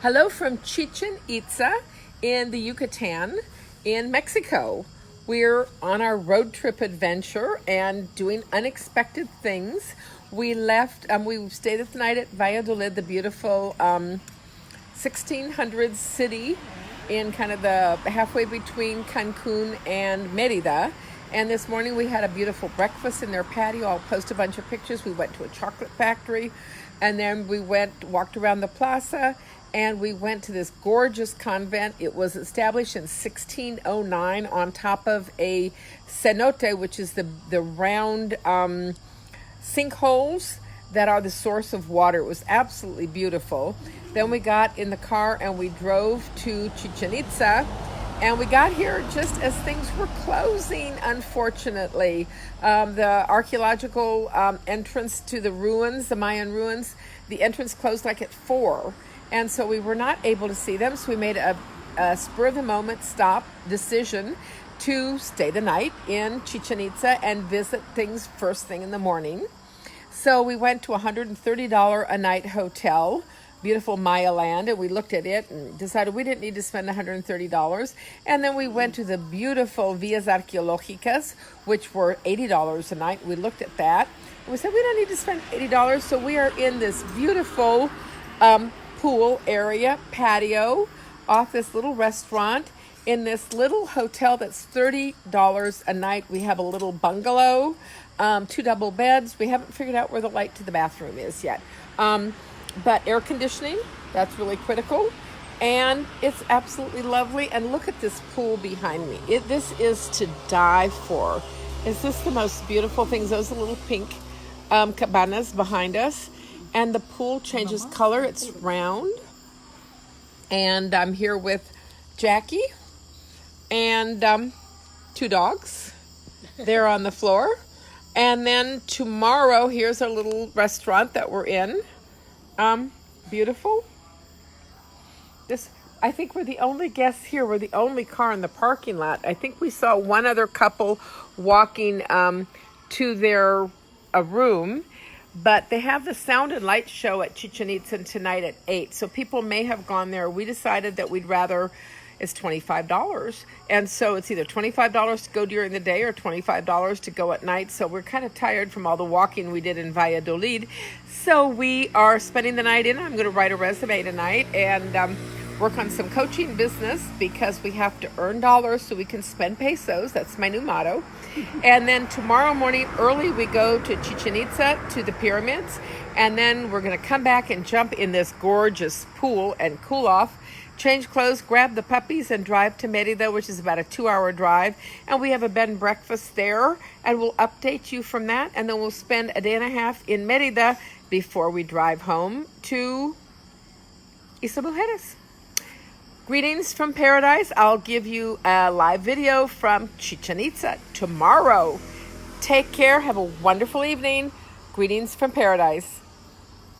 Hello from Chichén Itza in the Yucatán in Mexico. We're on our road trip adventure and doing unexpected things. We stayed the night at Vallodolid, the beautiful 1600s city in kind of the halfway between Cancun and Mérida. And this morning we had a beautiful breakfast in their patio. I'll post a bunch of pictures. We went to a chocolate factory, and then we walked around the plaza, and we went to this gorgeous convent. It was established in 1609 on top of a cenote, which is the round sinkholes that are the source of water. It was absolutely beautiful. Then we got in the car and we drove to Chichén Itza, and we got here just as things were closing, unfortunately. The archaeological entrance to the ruins, the Mayan ruins, the entrance closed like at 4. And so we were not able to see them. So we made a spur-of-the-moment decision to stay the night in Chichén Itza and visit things first thing in the morning. So we went to a $130 a night hotel, beautiful Maya land, and we looked at it and decided we didn't need to spend $130. And then we went to the beautiful Villas Archaeologicas, which were $80 a night. We looked at that, and we said we don't need to spend $80. So we are in this beautiful pool area, patio, off this little restaurant in this little hotel that's $30 a night. We have a little bungalow, 2 double beds. We haven't figured out where the light to the bathroom is yet. But air conditioning, that's really critical. And it's absolutely lovely. And look at this pool behind me. This is to die for. Is this the most beautiful things? Those are little pink cabanas behind us. And the pool changes color. It's round. And I'm here with Jackie and 2 dogs. They're on the floor. And then tomorrow, here's our little restaurant that we're in. Beautiful. I think we're the only guests here. We're the only car in the parking lot. I think we saw one other couple walking to their room. But they have the sound and light show at Chichén Itza tonight at 8. So people may have gone there. We decided that we'd rather, it's $25. And so it's either $25 to go during the day or $25 to go at night. So we're kind of tired from all the walking we did in Vallodolid. So we are spending the night in. I'm going to write a resume tonight and work on some coaching business because we have to earn dollars so we can spend pesos. That's my new motto. And then tomorrow morning early we go to Chichén Itza to the pyramids, and then we're going to come back and jump in this gorgeous pool and cool off, change clothes, grab the puppies, and drive to Mérida, which is about a 2-hour drive. And we have a bed and breakfast there, and we'll update you from that. And then we'll spend a day and a half in Mérida before we drive home to Isla Mujeres. Greetings from paradise. I'll give you a live video from Chichén Itza tomorrow. Take care. Have a wonderful evening. Greetings from paradise.